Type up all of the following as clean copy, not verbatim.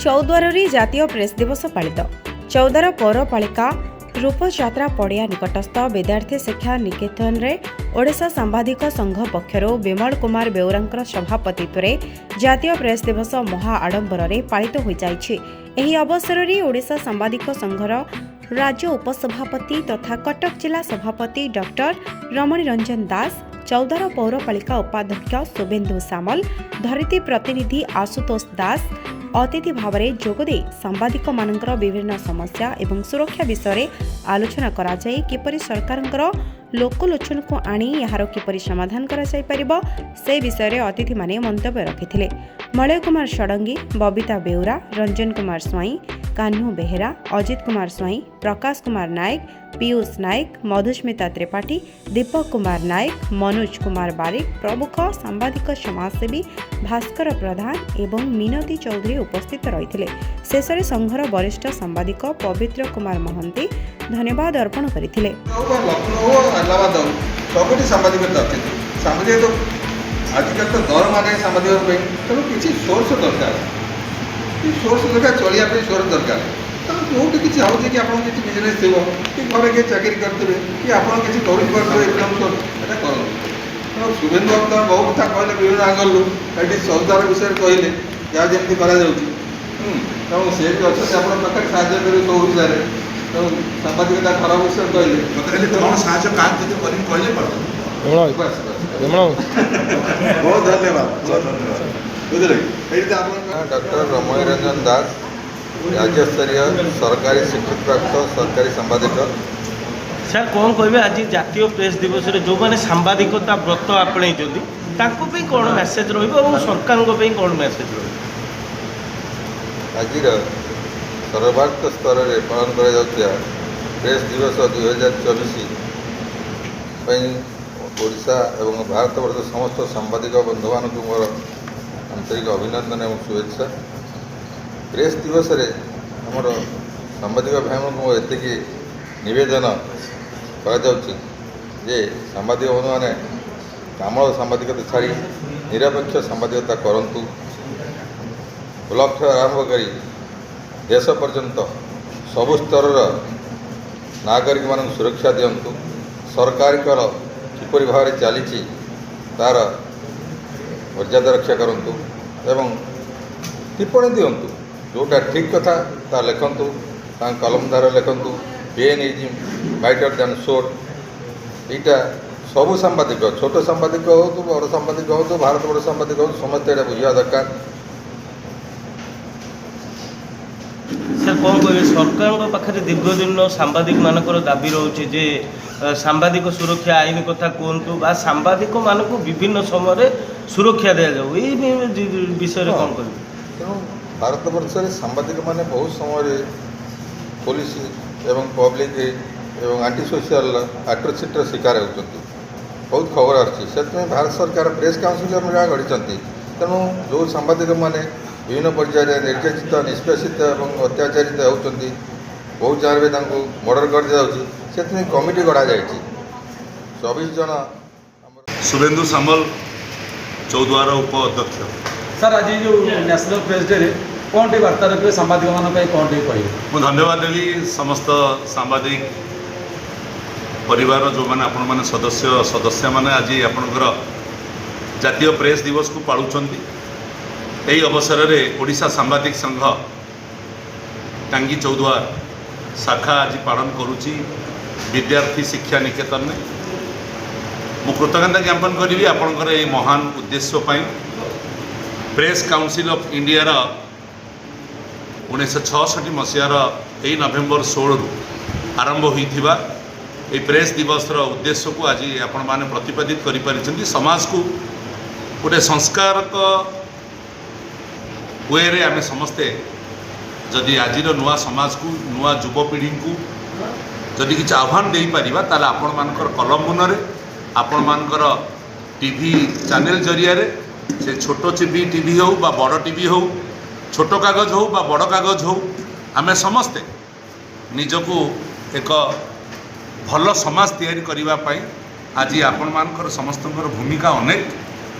ଚୌଦ୍ୱାରରେ ଜାତୀୟ ପ୍ରେସ୍ ଦିବସ ପାଳିତ। ଚୌଦ୍ୱାର ପୌରପାଳିକା ରୂପଯାତ୍ରା ପଡ଼ିଆ ନିକଟସ୍ଥ ବିଦ୍ୟାର୍ଥୀ ଶିକ୍ଷା ନିକେତନରେ ଓଡ଼ିଶା ସାମ୍ବାଦିକ ସଂଘ ପକ୍ଷରୁ ବିମଳ କୁମାର ବେଉରାଙ୍କର ସଭାପତିତ୍ୱରେ ଜାତୀୟ ପ୍ରେସ୍ ଦିବସ ମହା ଆଡମ୍ବରରେ ପାଳିତ ହୋଇଯାଇଛି। ଏହି ଅବସରରେ ଓଡ଼ିଶା ସାମ୍ବାଦିକ ସଂଘର ରାଜ୍ୟ ଉପସଭାପତି ତଥା କଟକ ଜିଲ୍ଲା ସଭାପତି ଡକ୍ଟର ରମଣୀ ରଞ୍ଜନ ଦାସ, ଚୌଦ୍ୱାର ପୌରପାଳିକା ଉପାଧ୍ୟକ୍ଷ ଶୁଭେନ୍ଦୁ ସାମଲ, ଧରିତ୍ରୀ ପ୍ରତିନିଧି ଆଶୁତୋଷ ଦାସ ଅତିଥି ଭାବରେ ଯୋଗଦେଇ ସାମ୍ବାଦିକମାନଙ୍କର ବିଭିନ୍ନ ସମସ୍ୟା ଏବଂ ସୁରକ୍ଷା ବିଷୟରେ ଆଲୋଚନା କରାଯାଇ କିପରି ସରକାରଙ୍କର ଲୋକଲୋଚନକୁ ଆଣି ଏହାର କିପରି ସମାଧାନ କରାଯାଇପାରିବ ସେ ବିଷୟରେ ଅତିଥିମାନେ ମନ୍ତବ୍ୟ ରଖିଥିଲେ। ମଳୟ କୁମାର ଷଡ଼ଙ୍ଗୀ, ବବିତା ବେଉରା, ରଞ୍ଜନ କୁମାର ସ୍ୱାଇଁ, କାହ୍ନୁ ବେହେରା, ଅଜିତ କୁମାର ସ୍ୱାଇଁ, ପ୍ରକାଶ କୁମାର ନାୟକ, ପୀୟୁଷ ନାୟକ, ମଧୁସ୍ମିତା ତ୍ରିପାଠୀ, ଦୀପକ କୁମାର ନାୟକ, ମନୋଜ କୁମାର ବାରିକ ପ୍ରମୁଖ ସାମ୍ବାଦିକ ସମାଜସେବୀ ଭାସ୍କର ପ୍ରଧାନ ଏବଂ ମିନତୀ ଚୌଧୁରୀ ଉପସ୍ଥିତ ରହିଥିଲେ। ଶେଷରେ ସଂଘର ବରିଷ୍ଠ ସାମ୍ବାଦିକ ପବିତ୍ର କୁମାର ମହାନ୍ତି ଧନ୍ୟବାଦ ଅର୍ପଣ କରିଥିଲେ। आजिकल तो दर माने सामाजिक तेणु किसी सोर्स दरकार सोर्स दरकार चलिया सोर्स दरकार तेणु जो किसी हूँ कि आप बिजनेस थी कि घरे किए चाकरी करेंगे कि आप किसी करें इनकम सोर्स एटा कर तेणु शुभेन्दु बाबू तो बहुत कथा कहले विभिन्न आंगल ये चौद्वार विषय कहले जहाँ जमी तेणु सी भी अच्छे आप साहय करेंगे सब विषय तेणु सांबादिकता खराब विषय कहले मतलब कौन साहय कहले बहुत धन्यवाद डॉक्टर रमणी रंजन दास राज्य स्तरीय सरकारी स्वीकृत प्राप्त सरकारी सांबादिक। सर कौन कहे आज जातीय प्रेस दिवस जो मैंने सांबादिकता व्रत आपणे कौन मेसेज सरकार कौन मेसेज आज सर्वभारत स्तर में पालन कर प्रेस दिवस 2024 ओडिशा एवं भारतवर्ष समस्त सांबादिक बंधु मान मोर आंतरिक अभिनंदन एवं शुभेच्छा। प्रेस दिवस रे हमर सांबादिक भाई को एति निवेदन जे सांबादिक बंधु मैंने काम सांबादिकता छाड़ी निरपेक्ष सांबादिकता करंतु ब्लॉक आरंभ कर देश पर्यंत सबु स्तर नागरिक मान सुरक्षा दिंतु सरकार किपरि भाव चली तार मर्यादा रक्षा करूँ एवं टिप्पणी दिंतु जोटा ठीक कथा ता लिखतु कलम द्वारा लिखतु पेनिज्म बाइटर दैन सोड यहाँ सबू सांबादिक छोट सांबादिक हो तो बड़ सांबादिक हो तो भारत बड़ सांबादिक हो समस्त यहाँ बुझा दरकार। सर कौन कहे सरकार पाखे दीर्घदिन सांबादिक मानकर दाबी रोचे जे सांबादिक सुरक्षा आईन कथा कहतु बा सांबादिक मानक विभिन्न समय सुरक्षा दि जाऊ विषय कौन कह तेणु भारत वर्ष में सांबादिक मैंने बहुत समय पुलिस एवं पब्लिक एवं आंटी सोशल आट्रोसिटर शिकार होती बहुत खबर आसमें भारत सरकार प्रेस काउंसिल जहाँ गढ़ी तेणु जो सांबादिक मैंने विभिन्न पर्यायर निर्याचित निष्पेषित और अत्याचारित होती बहुत जगह भी मर्डर कर दिया कमिटी गढ़ा जाए 24 जन। शुभेन्दु सामल चौद्वार उपाध्यक्ष। सर आज जो नेशनल प्रेस डे रे कौन टी वार्ता रखिए सांबादिक मान कौन टी कह मुझे धन्यवाद देवी समस्त सांबादिक परिवार जो मैंने आपण मैंने सदस्य मैंने आज आपणकर जातीय प्रेस दिवस को पालुंट यही अवसर में ओडिशा सांबादिक संघ टांगी चौद्वार शाखा आज पालन करुच्ची विद्यार्थी शिक्षा निकेतन में मु कृतज्ञता ज्ञापन करी आपणकर ये महान उद्देश्य प्रेस काउंसिल ऑफ इंडिया 1966 मसीहार यही नवेम्बर 16 आरंभ होता ये प्रेस दिवस उद्देश्य को आज आपण मैंने प्रतिपादित कर समाज को गोटे संस्कारक वे रे आमे समस्ते जदि आज नुआ समाज को नुआ युवपीढ़ी को जदि किसी आह्वान दे पारिबा ताले आपण मानकर कलम मुनरे आपण मानकर टीवी चैनल जरिया रे से छोट टीवी हो बा बड़ टीवी हो छोट कागज हो बा बड़ कागज हो आमे समस्ते निजको एक भल समाज तैयारी करिबा पई आज आपण मानकर समस्तଙ୍କର भूमिका अनेक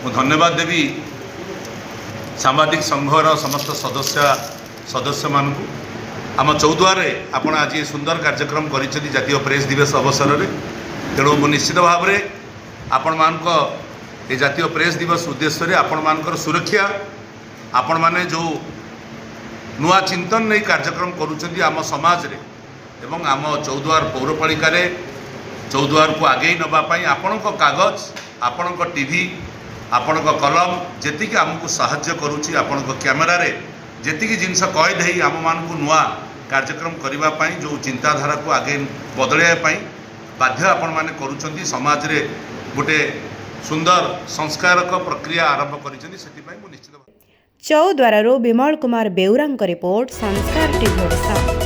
मु धन्यवाद देवी सांबादिक संघर समस्त सदस्य ସଦସ୍ୟମାନଙ୍କୁ ଆମ ଚୌଦ୍ୱାରରେ ଆପଣ ଆଜି ସୁନ୍ଦର କାର୍ଯ୍ୟକ୍ରମ କରିଛନ୍ତି ଜାତୀୟ ପ୍ରେସ୍ ଦିବସ ଅବସରରେ। ତେଣୁ ମୁଁ ନିଶ୍ଚିତ ଭାବରେ ଆପଣମାନଙ୍କ ଏ ଜାତୀୟ ପ୍ରେସ୍ ଦିବସ ଉଦ୍ଦେଶ୍ୟରେ ଆପଣମାନଙ୍କର ସୁରକ୍ଷା, ଆପଣମାନେ ଯେଉଁ ନୂଆ ଚିନ୍ତନ ନେଇ କାର୍ଯ୍ୟକ୍ରମ କରୁଛନ୍ତି ଆମ ସମାଜରେ ଏବଂ ଆମ ଚୌଦ୍ୱାର ପୌରପାଳିକାରେ ଚୌଦ୍ୱାରକୁ ଆଗେଇ ନେବା ପାଇଁ ଆପଣଙ୍କ କାଗଜ, ଆପଣଙ୍କ ଟିଭି, ଆପଣଙ୍କ କଲମ ଯେତିକି ଆମକୁ ସାହାଯ୍ୟ କରୁଛି, ଆପଣଙ୍କ କ୍ୟାମେରାରେ ଯେତିକି ଜିନିଷ କଏଦ ହେଇ ଆମମାନଙ୍କୁ ନୂଆ କାର୍ଯ୍ୟକ୍ରମ କରିବା ପାଇଁ ଯେଉଁ ଚିନ୍ତାଧାରାକୁ ଆଗେଇ ବଦଳାଇବା ପାଇଁ ବାଧ୍ୟ ଆପଣମାନେ କରୁଛନ୍ତି, ସମାଜରେ ଗୋଟେ ସୁନ୍ଦର ସଂସ୍କାରକ ପ୍ରକ୍ରିୟା ଆରମ୍ଭ କରିଛନ୍ତି। ସେଥିପାଇଁ ମୁଁ ନିଶ୍ଚିତ ଚୌଦ୍ୱାରରୁ ବିମଳ କୁମାର ବେଉରାଙ୍କ ରିପୋର୍ଟ, ସଂସ୍କାର ଟିଭି ଓଡ଼ିଶା।